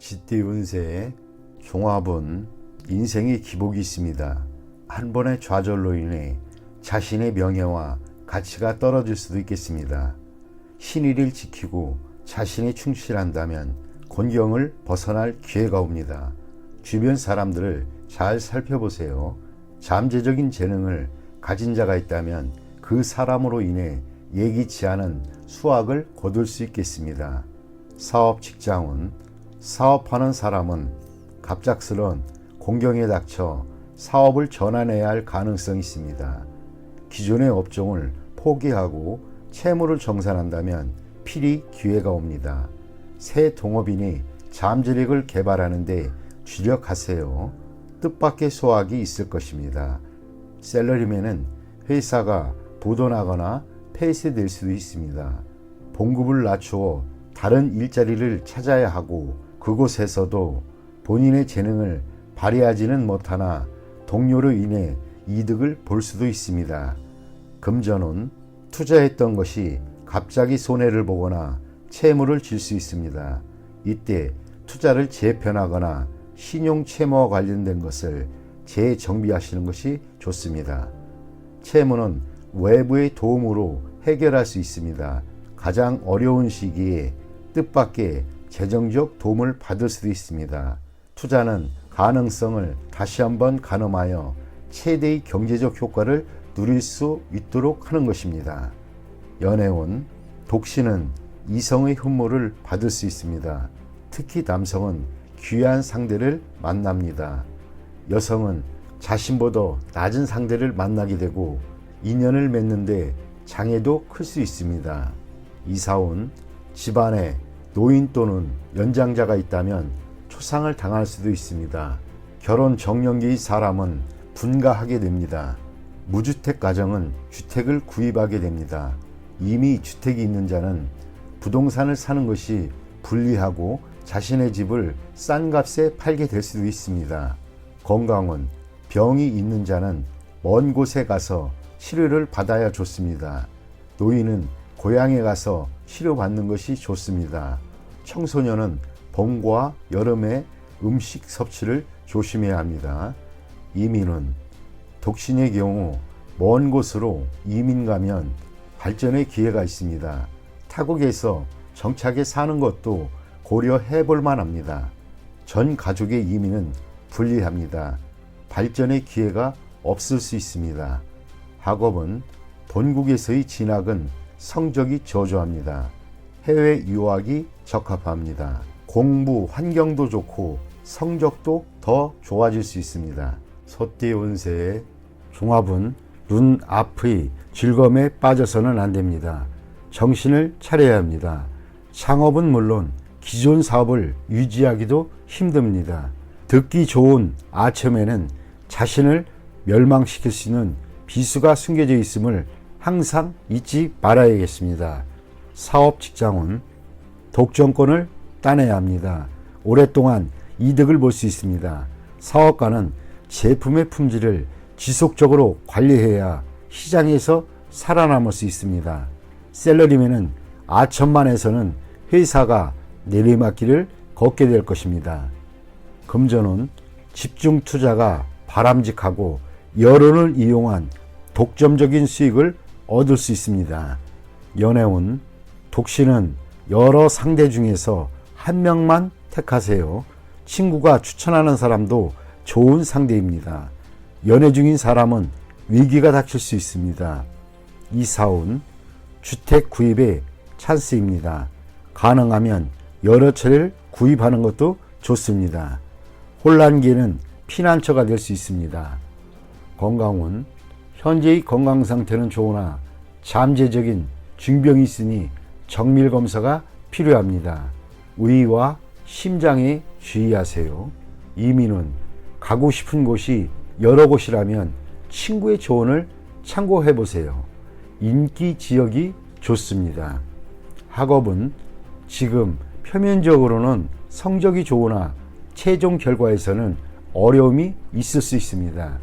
쥐띠 운세의 종합은 인생의 기복이 있습니다. 한 번의 좌절로 인해 자신의 명예와 가치가 떨어질 수도 있겠습니다. 신의를 지키고 자신에 충실한다면 곤경을 벗어날 기회가 옵니다. 주변 사람들을 잘 살펴보세요. 잠재적인 재능을 가진 자가 있다면 그 사람으로 인해 예기치 않은 수확을 거둘 수 있겠습니다. 사업 직장운, 사업하는 사람은 갑작스런 공경에 닥쳐 사업을 전환해야 할 가능성이 있습니다. 기존의 업종을 포기하고 채무를 정산한다면 필히 기회가 옵니다. 새 동업인이 잠재력을 개발하는 데 주력하세요. 뜻밖의 소확이 있을 것입니다. 셀러리맨은 회사가 부도나거나 폐쇄될 수도 있습니다. 봉급을 낮추어 다른 일자리를 찾아야 하고 그곳에서도 본인의 재능을 발휘하지는 못하나 동료로 인해 이득을 볼 수도 있습니다. 금전운, 투자했던 것이 갑자기 손해를 보거나 채무를 질 수 있습니다. 이때 투자를 재편하거나 신용 채무와 관련된 것을 재정비하시는 것이 좋습니다. 채무는 외부의 도움으로 해결할 수 있습니다. 가장 어려운 시기에 뜻밖의 재정적 도움을 받을 수도 있습니다. 투자는 가능성을 다시 한번 가늠하여 최대의 경제적 효과를 누릴 수 있도록 하는 것입니다. 연애운, 독신은 이성의 흠모를 받을 수 있습니다. 특히 남성은 귀한 상대를 만납니다. 여성은 자신보다 낮은 상대를 만나게 되고 인연을 맺는데 장애도 클 수 있습니다. 이사운, 집안에 노인 또는 연장자가 있다면 초상을 당할 수도 있습니다. 결혼 정년기의 사람은 분가하게 됩니다. 무주택 가정은 주택을 구입하게 됩니다. 이미 주택이 있는 자는 부동산을 사는 것이 불리하고 자신의 집을 싼 값에 팔게 될 수도 있습니다. 건강은 병이 있는 자는 먼 곳에 가서 치료를 받아야 좋습니다. 노인은 고향에 가서 치료받는 것이 좋습니다. 청소년은 봄과 여름에 음식 섭취를 조심해야 합니다. 이민은 독신의 경우 먼 곳으로 이민 가면 발전의 기회가 있습니다. 타국에서 정착해 사는 것도 고려해 볼 만합니다. 전 가족의 이민은 불리합니다. 발전의 기회가 없을 수 있습니다. 학업은 본국에서의 진학은 성적이 저조합니다. 해외 유학이 적합합니다. 공부 환경도 좋고 성적도 더 좋아질 수 있습니다. 소띠 운세의 종합은 눈 앞의 즐거움에 빠져서는 안 됩니다. 정신을 차려야 합니다. 창업은 물론 기존 사업을 유지하기도 힘듭니다. 듣기 좋은 아첨에는 자신을 멸망시킬 수 있는 비수가 숨겨져 있음을 항상 잊지 말아야겠습니다. 사업 직장은 독점권을 따내야 합니다. 오랫동안 이득을 볼 수 있습니다. 사업가는 제품의 품질을 지속적으로 관리해야 시장에서 살아남을 수 있습니다. 셀러리맨은 아첨만에서는 회사가 내리막길을 걷게 될 것입니다. 금전은 집중 투자가 바람직하고 여론을 이용한 독점적인 수익을 얻을 수 있습니다. 연애운, 독신은 여러 상대 중에서 한 명만 택하세요. 친구가 추천하는 사람도 좋은 상대입니다. 연애 중인 사람은 위기가 닥칠 수 있습니다. 이사운, 주택 구입에 찬스입니다. 가능하면 여러 채를 구입하는 것도 좋습니다. 혼란기에는 피난처가 될 수 있습니다. 건강운, 현재의 건강 상태는 좋으나 잠재적인 중병이 있으니 정밀검사가 필요합니다. 의와 심장에 주의하세요. 이민은 가고 싶은 곳이 여러 곳이라면 친구의 조언을 참고해 보세요. 인기 지역이 좋습니다. 학업은 지금 표면적으로는 성적이 좋으나 최종 결과에서는 어려움이 있을 수 있습니다.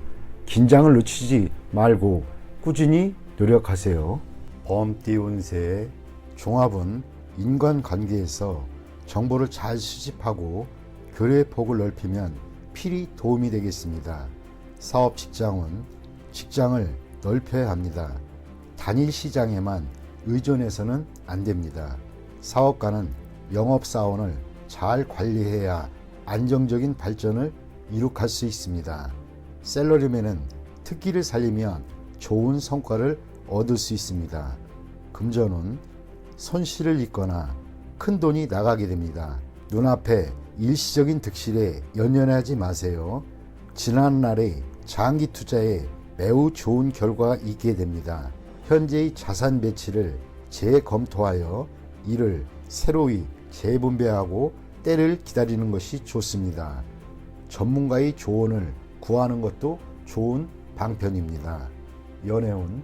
긴장을 늦추지 말고 꾸준히 노력하세요. 범띠 운세의 종합은 인간관계에서 정보를 잘 수집하고 교류의 폭을 넓히면 필히 도움이 되겠습니다. 사업 직장은 직장을 넓혀야 합니다. 단일 시장에만 의존해서는 안 됩니다. 사업가는 영업사원을 잘 관리해야 안정적인 발전을 이룩할 수 있습니다. 셀러리맨은 특기를 살리면 좋은 성과를 얻을 수 있습니다. 금전은 손실을 입거나 큰 돈이 나가게 됩니다. 눈앞에 일시적인 득실에 연연하지 마세요. 지난날의 장기 투자에 매우 좋은 결과가 있게 됩니다. 현재의 자산 배치를 재검토하여 이를 새로이 재분배하고 때를 기다리는 것이 좋습니다. 전문가의 조언을 구하는 것도 좋은 방편입니다. 연애운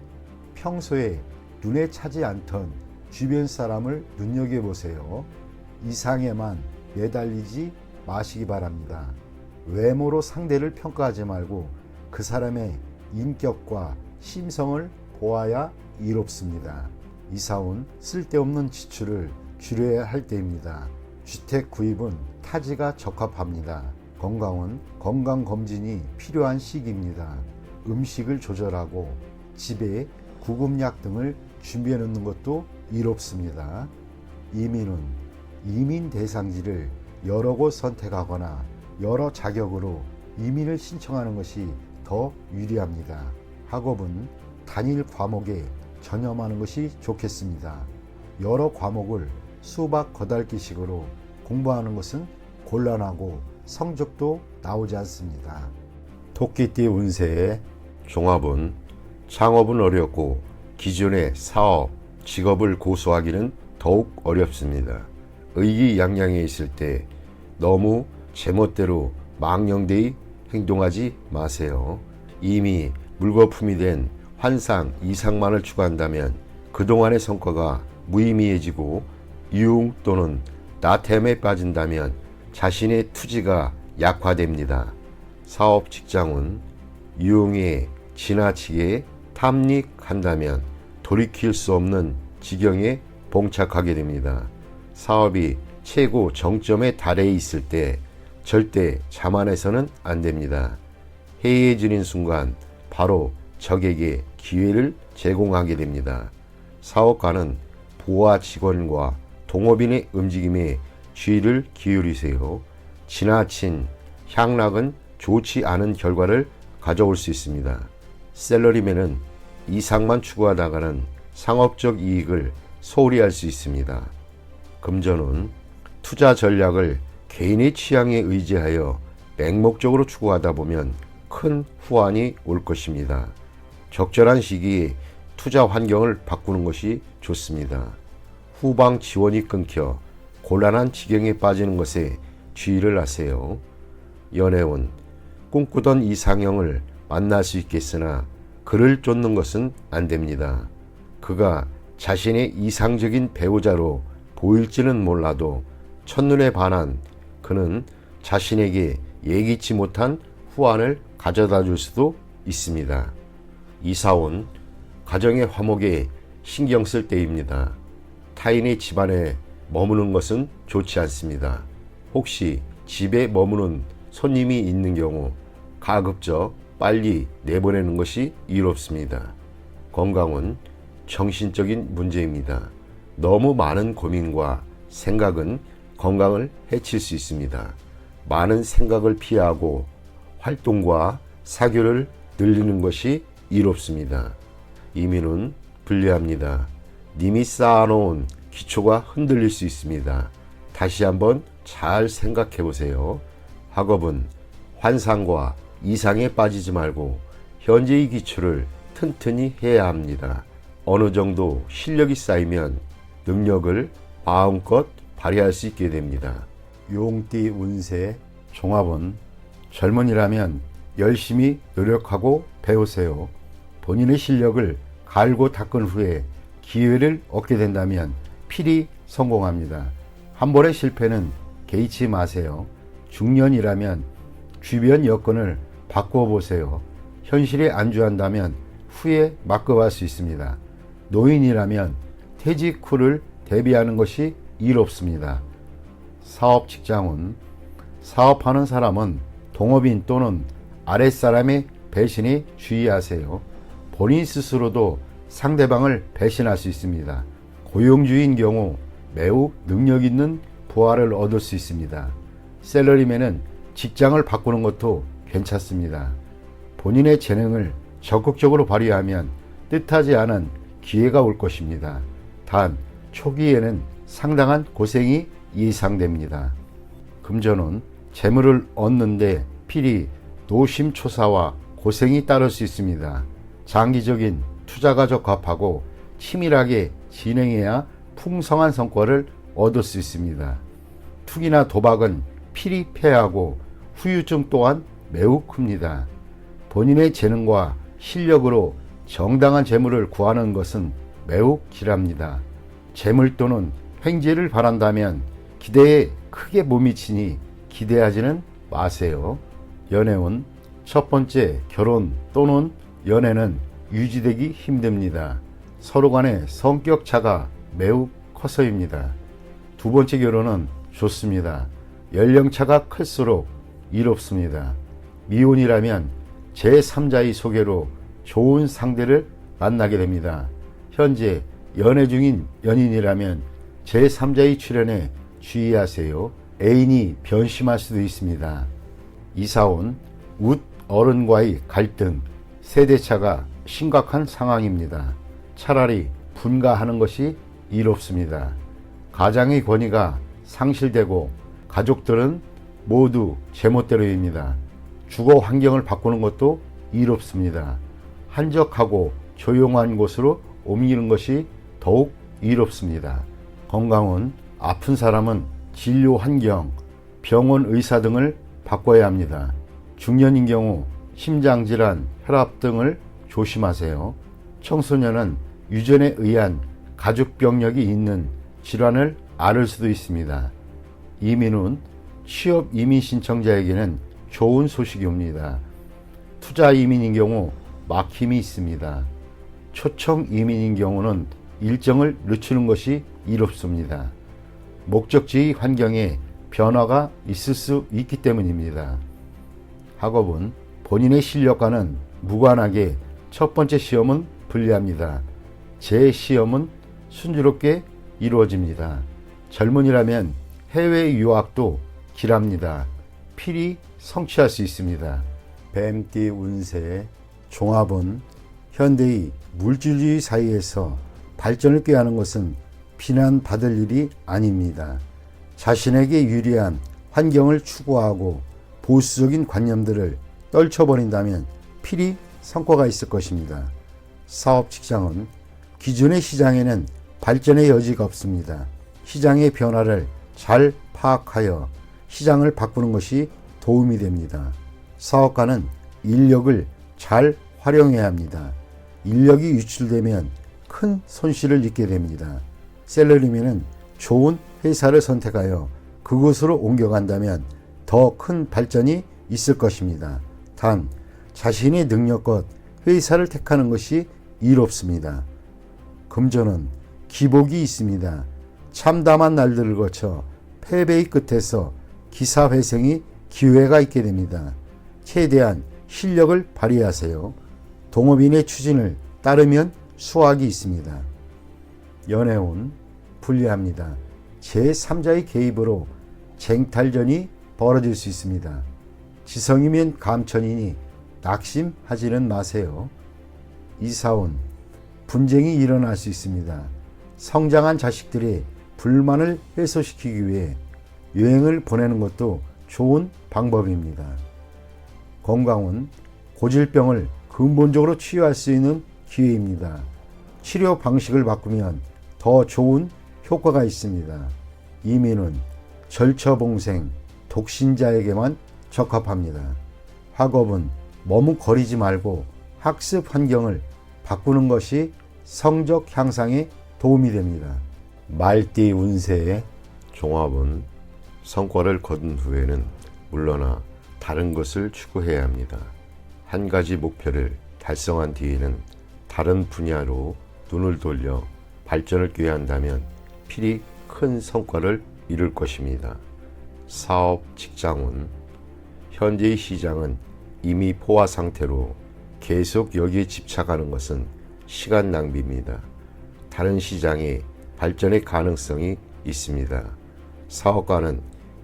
평소에 눈에 차지 않던 주변 사람을 눈여겨보세요. 이상에만 매달리지 마시기 바랍니다. 외모로 상대를 평가하지 말고 그 사람의 인격과 심성을 보아야 이롭습니다. 이사온 쓸데없는 지출을 줄여야 할 때입니다. 주택 구입은 타지가 적합합니다. 건강은 건강검진이 필요한 시기입니다. 음식을 조절하고 집에 구급약 등을 준비해 놓는 것도 이롭습니다. 이민은 이민 대상지를 여러 곳 선택하거나 여러 자격으로 이민을 신청하는 것이 더 유리합니다. 학업은 단일 과목에 전념하는 것이 좋겠습니다. 여러 과목을 수박 거달기식으로 공부하는 것은 곤란하고 성적도 나오지 않습니다. 토끼띠 운세의 종합은 창업은 어렵고 기존의 사업, 직업을 고수하기는 더욱 어렵습니다. 의기양양해 있을 때 너무 제멋대로 망령되이 행동하지 마세요. 이미 물거품이 된 환상 이상만을 추구한다면 그동안의 성과가 무의미해지고 유흥 또는 나태함에 빠진다면 자신의 투지가 약화됩니다. 사업 직장은 유흥에 지나치게 탐닉한다면 돌이킬 수 없는 지경에 봉착하게 됩니다. 사업이 최고 정점에 달해 있을 때 절대 자만해서는 안 됩니다. 해이해지는 순간 바로 적에게 기회를 제공하게 됩니다. 사업가는 부하 직원과 동업인의 움직임에 주의를 기울이세요. 지나친 향락은 좋지 않은 결과를 가져올 수 있습니다. 셀러리맨은 이상만 추구하다가는 상업적 이익을 소홀히 할 수 있습니다. 금전은 투자 전략을 개인의 취향에 의지하여 맹목적으로 추구하다 보면 큰 후환이 올 것입니다. 적절한 시기에 투자 환경을 바꾸는 것이 좋습니다. 후방 지원이 끊겨 곤란한 지경에 빠지는 것에 주의를 하세요. 연애운 꿈꾸던 이상형을 만날 수 있겠으나 그를 쫓는 것은 안 됩니다. 그가 자신의 이상적인 배우자로 보일지는 몰라도 첫눈에 반한 그는 자신에게 예기치 못한 후환을 가져다 줄 수도 있습니다. 이사온 가정의 화목에 신경 쓸 때입니다. 타인의 집안에 머무는 것은 좋지 않습니다. 혹시 집에 머무는 손님이 있는 경우 가급적 빨리 내보내는 것이 이롭습니다. 건강은 정신적인 문제입니다. 너무 많은 고민과 생각은 건강을 해칠 수 있습니다. 많은 생각을 피하고 활동과 사교를 늘리는 것이 이롭습니다. 이민은 불리합니다. 님이 쌓아놓은 기초가 흔들릴 수 있습니다. 다시 한번 잘 생각해 보세요. 학업은 환상과 이상에 빠지지 말고 현재의 기초를 튼튼히 해야 합니다. 어느 정도 실력이 쌓이면 능력을 마음껏 발휘할 수 있게 됩니다. 용띠 운세 종합은 젊은이라면 열심히 노력하고 배우세요. 본인의 실력을 갈고 닦은 후에 기회를 얻게 된다면 필히 성공합니다. 한 번의 실패는 개의치 마세요. 중년이라면 주변 여건을 바꾸어 보세요. 현실에 안주한다면 후에 맡겨갈 수 있습니다. 노인이라면 퇴직 후를 대비하는 것이 이롭습니다. 사업 직장은 사업하는 사람은 동업인 또는 아랫사람의 배신에 주의하세요. 본인 스스로도 상대방을 배신할 수 있습니다. 고용주의인 경우 매우 능력 있는 부하를 얻을 수 있습니다. 샐러리맨은 직장을 바꾸는 것도 괜찮습니다. 본인의 재능을 적극적으로 발휘하면 뜻하지 않은 기회가 올 것입니다. 단 초기에는 상당한 고생이 예상됩니다. 금전운, 재물을 얻는데 필히 노심초사와 고생이 따를 수 있습니다. 장기적인 투자가 적합하고 치밀하게 진행해야 풍성한 성과를 얻을 수 있습니다. 투기나 도박은 필히 패하고 후유증 또한 매우 큽니다. 본인의 재능과 실력으로 정당한 재물을 구하는 것은 매우 길합니다. 재물 또는 횡재를 바란다면 기대에 크게 못 미치니 기대하지는 마세요. 연애운, 첫 번째 결혼 또는 연애는 유지되기 힘듭니다. 서로 간의 성격 차가 매우 커서입니다. 두 번째 결혼은 좋습니다. 연령차가 클수록 이롭습니다. 미혼이라면 제3자의 소개로 좋은 상대를 만나게 됩니다. 현재 연애 중인 연인이라면 제3자의 출연에 주의하세요. 애인이 변심할 수도 있습니다. 이사온, 웃 어른과의 갈등, 세대차가 심각한 상황입니다. 차라리 분가하는 것이 이롭습니다. 가장의 권위가 상실되고 가족들은 모두 제멋대로입니다. 주거 환경을 바꾸는 것도 이롭습니다. 한적하고 조용한 곳으로 옮기는 것이 더욱 이롭습니다. 건강은 아픈 사람은 진료 환경, 병원 의사 등을 바꿔야 합니다. 중년인 경우 심장질환, 혈압 등을 조심하세요. 청소년은 유전에 의한 가족병력이 있는 질환을 앓을 수도 있습니다. 이민은 취업 이민 신청자에게는 좋은 소식이 옵니다. 투자 이민인 경우 막힘이 있습니다. 초청 이민인 경우는 일정을 늦추는 것이 이롭습니다. 목적지의 환경에 변화가 있을 수 있기 때문입니다. 학업은 본인의 실력과는 무관하게 첫 번째 시험은 불리합니다. 제 시험은 순조롭게 이루어집니다. 젊은이라면 해외 유학도 길합니다. 필히 성취할 수 있습니다. 뱀띠 운세 종합은 현대의 물질주의 사회에서 발전을 꾀하는 것은 비난받을 일이 아닙니다. 자신에게 유리한 환경을 추구하고 보수적인 관념들을 떨쳐버린다면 필히 성과가 있을 것입니다. 사업 직장은 기존의 시장에는 발전의 여지가 없습니다. 시장의 변화를 잘 파악하여 시장을 바꾸는 것이 도움이 됩니다. 사업가는 인력을 잘 활용해야 합니다. 인력이 유출되면 큰 손실을 입게 됩니다. 샐러리맨은 좋은 회사를 선택하여 그곳으로 옮겨간다면 더 큰 발전이 있을 것입니다. 단 자신의 능력껏 회사를 택하는 것이 이롭습니다. 금전은 기복이 있습니다. 참담한 날들을 거쳐 패배의 끝에서 기사회생이 기회가 있게 됩니다. 최대한 실력을 발휘하세요. 동업인의 추진을 따르면 수확이 있습니다. 연애운 불리합니다. 제3자의 개입으로 쟁탈전이 벌어질 수 있습니다. 지성이면 감천이니 낙심하지는 마세요. 이사운 분쟁이 일어날 수 있습니다. 성장한 자식들의 불만을 해소시키기 위해 여행을 보내는 것도 좋은 방법입니다. 건강은 고질병을 근본적으로 치유할 수 있는 기회입니다. 치료 방식을 바꾸면 더 좋은 효과가 있습니다. 이민은 절처봉생, 독신자에게만 적합합니다. 학업은 머뭇거리지 말고 학습 환경을 바꾸는 것이 성적 향상에 도움이 됩니다. 말띠 운세의 종합은 성과를 거둔 후에는 물러나 다른 것을 추구해야 합니다. 한 가지 목표를 달성한 뒤에는 다른 분야로 눈을 돌려 발전을 꾀한다면 필히 큰 성과를 이룰 것입니다. 사업 직장운. 현재의 시장은 이미 포화 상태로 계속 여기에 집착하는 것은 시간 낭비입니다. 다른 시장에 발전의 가능성이 있습니다. 사업가는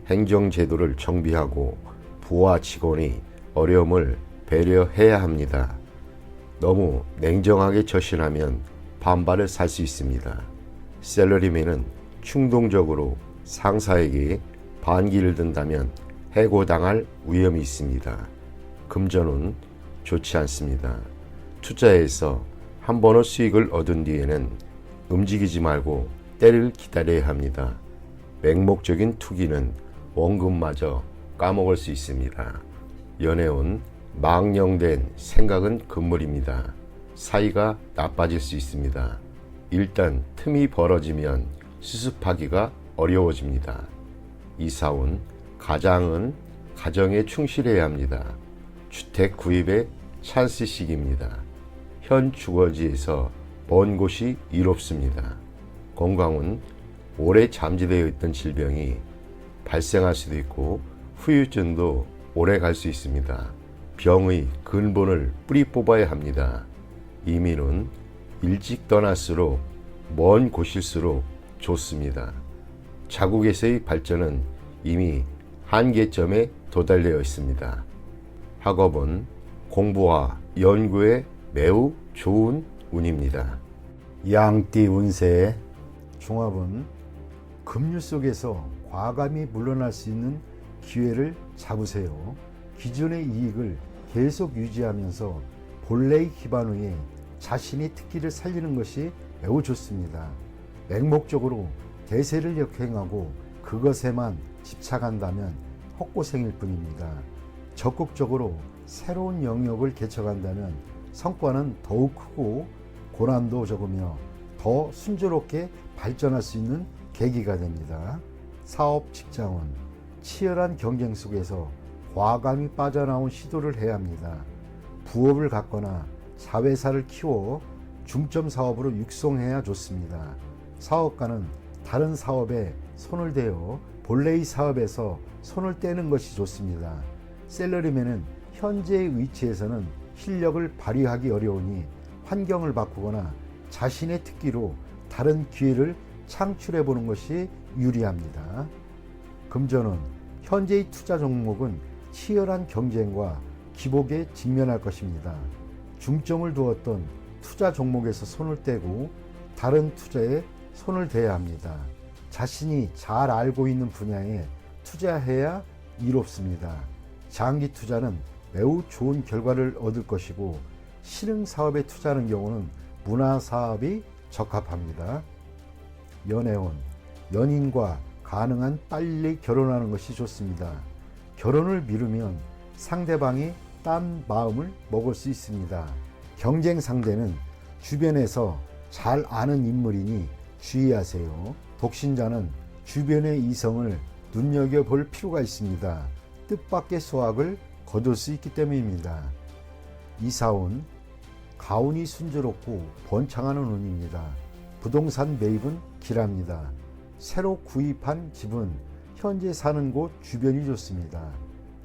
행정제도를 정비하고 부하 직원의 어려움을 배려해야 합니다. 너무 냉정하게 처신하면 반발을 살 수 있습니다. 셀러리맨은 충동적으로 상사에게 반기를 든다면 해고당할 위험이 있습니다. 금전운 좋지 않습니다. 투자해서 한 번의 수익을 얻은 뒤에는 움직이지 말고 때를 기다려야 합니다. 맹목적인 투기는 원금마저 까먹을 수 있습니다. 연애운 망령된 생각은 금물입니다. 사이가 나빠질 수 있습니다. 일단 틈이 벌어지면 수습하기가 어려워집니다. 이사운 가장은 가정에 충실해야 합니다. 주택 구입의 찬스 시기입니다. 현 주거지에서 먼 곳이 이롭습니다. 건강은 오래 잠재되어 있던 질병이 발생할 수도 있고 후유증도 오래 갈 수 있습니다. 병의 근본을 뿌리 뽑아야 합니다. 이민은 일찍 떠날수록 먼 곳일수록 좋습니다. 자국에서의 발전은 이미 한계점에 도달되어 있습니다. 학업은 공부와 연구에 매우 좋은 운입니다. 양띠 운세. 종합은 급류 속에서 과감히 물러날 수 있는 기회를 잡으세요. 기존의 이익을 계속 유지하면서 본래의 기반 위에 자신의 특기를 살리는 것이 매우 좋습니다. 맹목적으로 대세를 역행하고 그것에만 집착한다면 헛고생일 뿐입니다. 적극적으로 새로운 영역을 개척한다면 성과는 더욱 크고 고난도 적으며 더 순조롭게 발전할 수 있는 계기가 됩니다. 사업 직장은 치열한 경쟁 속에서 과감히 빠져나온 시도를 해야 합니다. 부업을 갖거나 자회사를 키워 중점 사업으로 육성해야 좋습니다. 사업가는 다른 사업에 손을 대어 본래의 사업에서 손을 떼는 것이 좋습니다. 셀러리맨은 현재의 위치에서는 실력을 발휘하기 어려우니 환경을 바꾸거나 자신의 특기로 다른 기회를 창출해 보는 것이 유리합니다. 금전은 현재의 투자 종목은 치열한 경쟁과 기복에 직면할 것입니다. 중점을 두었던 투자 종목에서 손을 떼고 다른 투자에 손을 대야 합니다. 자신이 잘 알고 있는 분야에 투자해야 이롭습니다. 장기 투자는 매우 좋은 결과를 얻을 것이고 실행 사업에 투자하는 경우는 문화 사업이 적합합니다. 연애운 연인과 가능한 빨리 결혼하는 것이 좋습니다. 결혼을 미루면 상대방이 딴 마음을 먹을 수 있습니다. 경쟁 상대는 주변에서 잘 아는 인물이니 주의하세요. 독신자는 주변의 이성을 눈여겨볼 필요가 있습니다. 뜻밖의 수확을 거둘 수 있기 때문입니다. 이사운 가운이 순조롭고 번창하는 운입니다. 부동산 매입은 길합니다. 새로 구입한 집은 현재 사는 곳 주변이 좋습니다.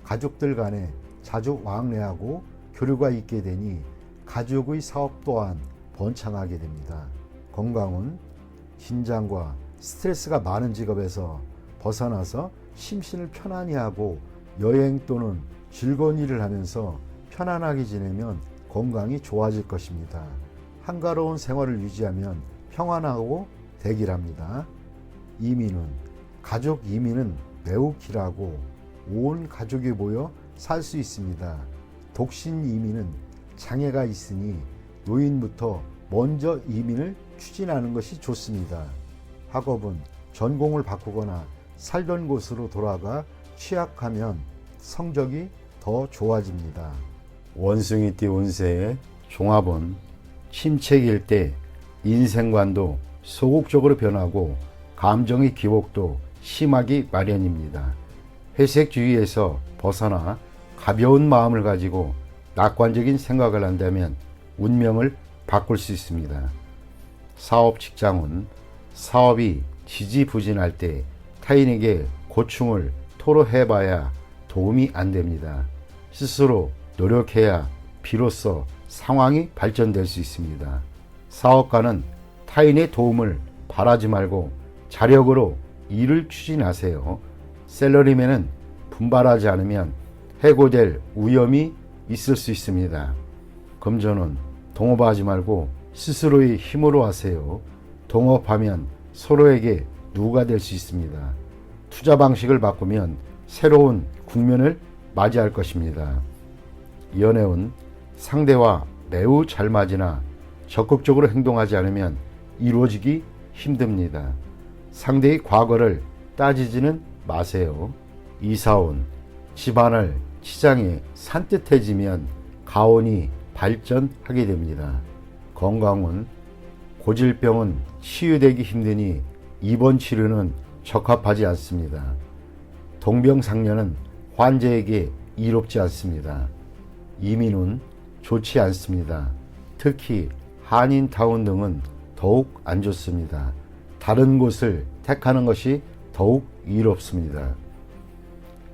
가족들 간에 자주 왕래하고 교류가 있게 되니 가족의 사업 또한 번창하게 됩니다. 건강은 긴장과 스트레스가 많은 직업에서 벗어나서 심신을 편안히 하고 여행 또는 즐거운 일을 하면서 편안하게 지내면 건강이 좋아질 것입니다. 한가로운 생활을 유지하면 평안하고 대길합니다. 이민은 가족 이민은 매우 길하고 온 가족이 모여 살 수 있습니다. 독신 이민은 장애가 있으니 노인부터 먼저 이민을 추진하는 것이 좋습니다. 학업은 전공을 바꾸거나 살던 곳으로 돌아가 취약하면 성적이 더 좋아집니다. 원숭이띠 운세의 종합은 침체기일 때 인생관도 소극적으로 변하고 감정의 기복도 심하기 마련입니다. 회색주의에서 벗어나 가벼운 마음을 가지고 낙관적인 생각을 한다면 운명을 바꿀 수 있습니다. 사업 직장은 사업이 지지부진할 때 타인에게 고충을 토로해봐야 도움이 안 됩니다. 스스로 노력해야 비로소 상황이 발전될 수 있습니다. 사업가는 타인의 도움을 바라지 말고 자력으로 일을 추진하세요. 샐러리맨은 분발하지 않으면 해고될 위험이 있을 수 있습니다. 금전은 동업하지 말고 스스로의 힘으로 하세요. 동업하면 서로에게 누가 될 수 있습니다. 투자 방식을 바꾸면 새로운 국면을 맞이할 것입니다. 연애운 상대와 매우 잘 맞으나 적극적으로 행동하지 않으면 이루어지기 힘듭니다. 상대의 과거를 따지지는 마세요. 이사운 집안을 치장해 산뜻해지면 가온이 발전하게 됩니다. 건강운 고질병은 치유되기 힘드니 입원 치료는 적합하지 않습니다. 동병상련은 환자에게 이롭지 않습니다. 이민운 좋지 않습니다. 특히 한인타운 등은 더욱 안 좋습니다. 다른 곳을 택하는 것이 더욱 이롭습니다.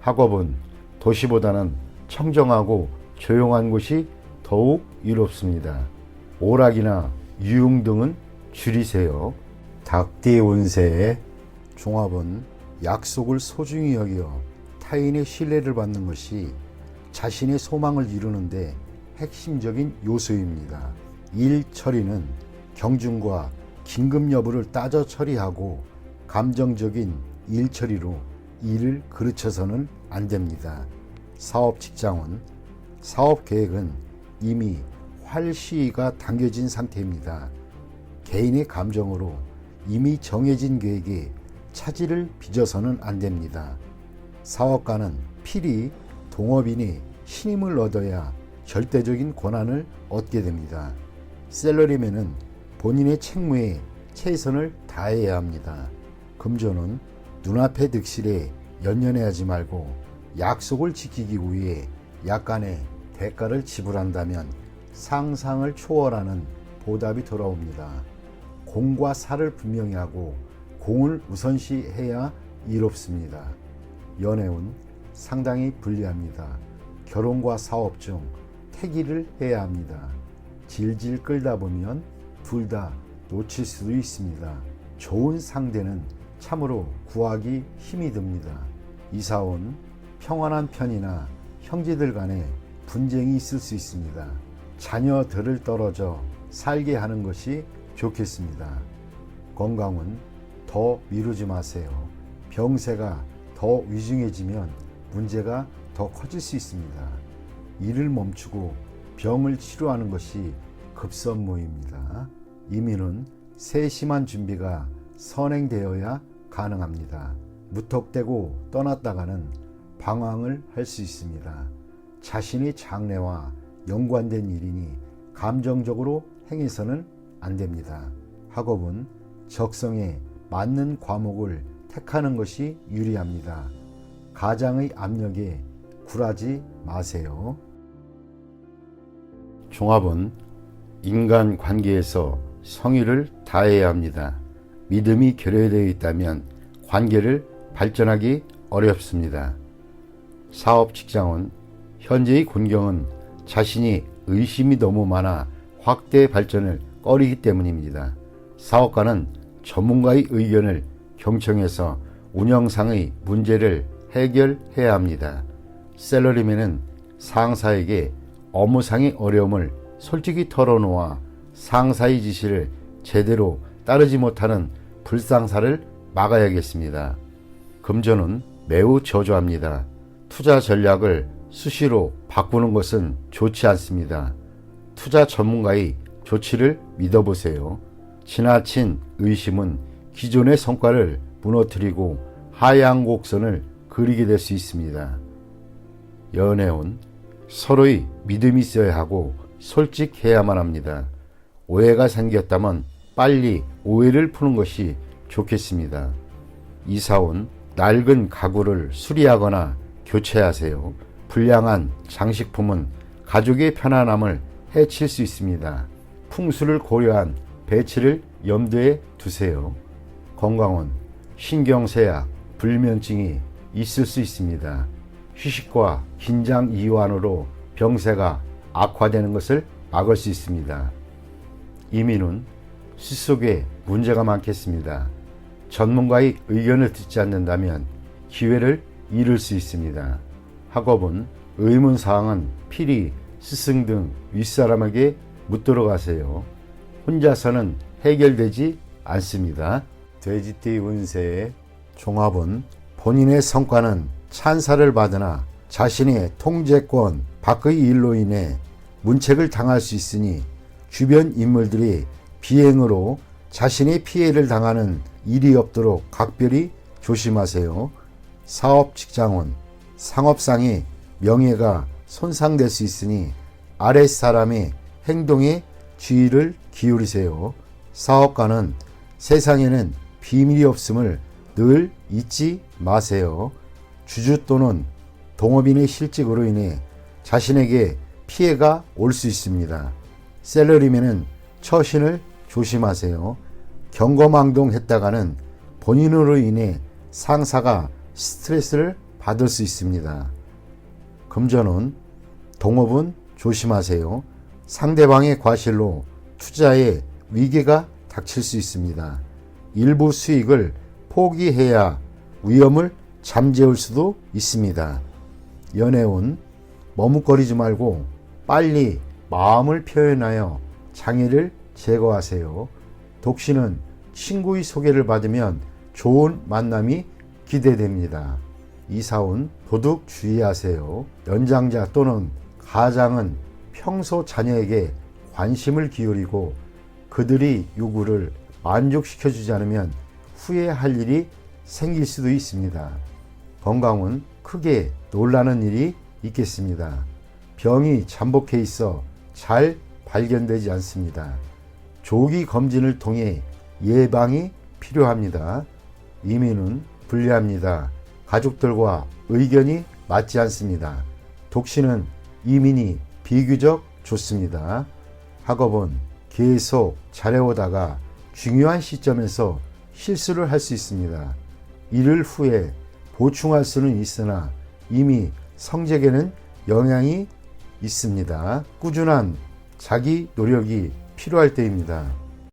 학업은 도시보다는 청정하고 조용한 곳이 더욱 이롭습니다. 오락이나 유흥 등은 줄이세요. 닭띠 운세의 종합은 약속을 소중히 여겨 타인의 신뢰를 받는 것이 자신의 소망을 이루는데 핵심적인 요소입니다. 일 처리는 경중과 긴급 여부를 따져 처리하고 감정적인 일 처리로 일을 그르쳐서는 안 됩니다. 사업 직장은 사업 계획은 이미 활시가 당겨진 상태입니다. 개인의 감정으로 이미 정해진 계획에 차질을 빚어서는 안 됩니다. 사업가는 필히 동업인이 신임을 얻어야 절대적인 권한을 얻게 됩니다. 샐러리맨은 본인의 책무에 최선을 다해야 합니다. 금전은 눈앞의 득실에 연연해하지 말고 약속을 지키기 위해 약간의 대가를 지불한다면 상상을 초월하는 보답이 돌아옵니다. 공과 사를 분명히 하고 공을 우선시해야 이롭습니다. 연애운 상당히 불리합니다. 결혼과 사업 중 태기를 해야 합니다. 질질 끌다 보면 둘 다 놓칠 수도 있습니다. 좋은 상대는 참으로 구하기 힘이 듭니다. 이사온 평안한 편이나 형제들 간에 분쟁이 있을 수 있습니다. 자녀들을 떨어져 살게 하는 것이 좋겠습니다. 건강은 더 미루지 마세요. 병세가 더 위중해지면 문제가 더 커질 수 있습니다. 일을 멈추고 병을 치료하는 것이 급선무입니다. 이민은 세심한 준비가 선행되어야 가능합니다. 무턱대고 떠났다가는 방황을 할 수 있습니다. 자신의 장래와 연관된 일이니 감정적으로 행해서는 안 됩니다. 학업은 적성에 맞는 과목을 택하는 것이 유리합니다. 가장의 압력에 굴하지 마세요. 종합은 인간 관계에서 성의를 다해야 합니다. 믿음이 결여되어 있다면 관계를 발전하기 어렵습니다. 사업 직장은 현재의 곤경은 자신이 의심이 너무 많아 확대 발전을 꺼리기 때문입니다. 사업가는 전문가의 의견을 경청해서 운영상의 문제를 해결해야 합니다. 샐러리맨은 상사에게 업무상의 어려움을 솔직히 털어놓아 상사의 지시를 제대로 따르지 못하는 불상사를 막아야겠습니다. 금전은 매우 저조합니다. 투자 전략을 수시로 바꾸는 것은 좋지 않습니다. 투자 전문가의 조치를 믿어보세요. 지나친 의심은 기존의 성과를 무너뜨리고 하향 곡선을 그리게 될 수 있습니다. 연애운 서로의 믿음이 있어야 하고 솔직해야만 합니다. 오해가 생겼다면 빨리 오해를 푸는 것이 좋겠습니다. 이사온 낡은 가구를 수리하거나 교체하세요. 불량한 장식품은 가족의 편안함을 해칠 수 있습니다. 풍수를 고려한 배치를 염두에 두세요. 건강은 신경쇠약, 불면증이 있을 수 있습니다. 휴식과 긴장 이완으로 병세가 악화되는 것을 막을 수 있습니다. 이민은 수속에 문제가 많겠습니다. 전문가의 의견을 듣지 않는다면 기회를 잃을 수 있습니다. 학업은 의문사항은 필히 스승 등 윗사람에게 묻도록 하세요. 혼자서는 해결되지 않습니다. 돼지띠 운세의 종합은 본인의 성과는 찬사를 받으나 자신의 통제권 밖의 일로 인해 문책을 당할 수 있으니 주변 인물들이 비행으로 자신의 피해를 당하는 일이 없도록 각별히 조심하세요. 사업 직장운 상업상의 명예가 손상될 수 있으니 아랫사람의 행동에 주의를 기울이세요. 사업가는 세상에는 비밀이 없음을 늘 잊지 마세요. 주주 또는 동업인의 실직으로 인해 자신에게 피해가 올 수 있습니다. 셀러리맨은 처신을 조심하세요. 경거망동했다가는 본인으로 인해 상사가 스트레스를 받을 수 있습니다. 금전운 동업은 조심하세요. 상대방의 과실로 투자에 위기가 닥칠 수 있습니다. 일부 수익을 포기해야 위험을 잠재울 수도 있습니다. 연애운 머뭇거리지 말고 빨리 마음을 표현하여 장애를 제거하세요. 독신은 친구의 소개를 받으면 좋은 만남이 기대됩니다. 이사운 도둑 주의하세요. 연장자 또는 가장은 평소 자녀에게 관심을 기울이고 그들의 요구를 만족시켜주지 않으면 후회할 일이 생길 수도 있습니다. 건강은 크게 놀라는 일이 있겠습니다. 병이 잠복해 있어 잘 발견되지 않습니다. 조기 검진을 통해 예방이 필요합니다. 이민은 불리합니다. 가족들과 의견이 맞지 않습니다. 독신은 이민이 비교적 좋습니다. 학업은 계속 잘해오다가 중요한 시점에서 실수를 할 수 있습니다. 이를 후에 보충할 수는 있으나 이미 성적에는 영향이 있습니다. 꾸준한 자기 노력이 필요할 때입니다.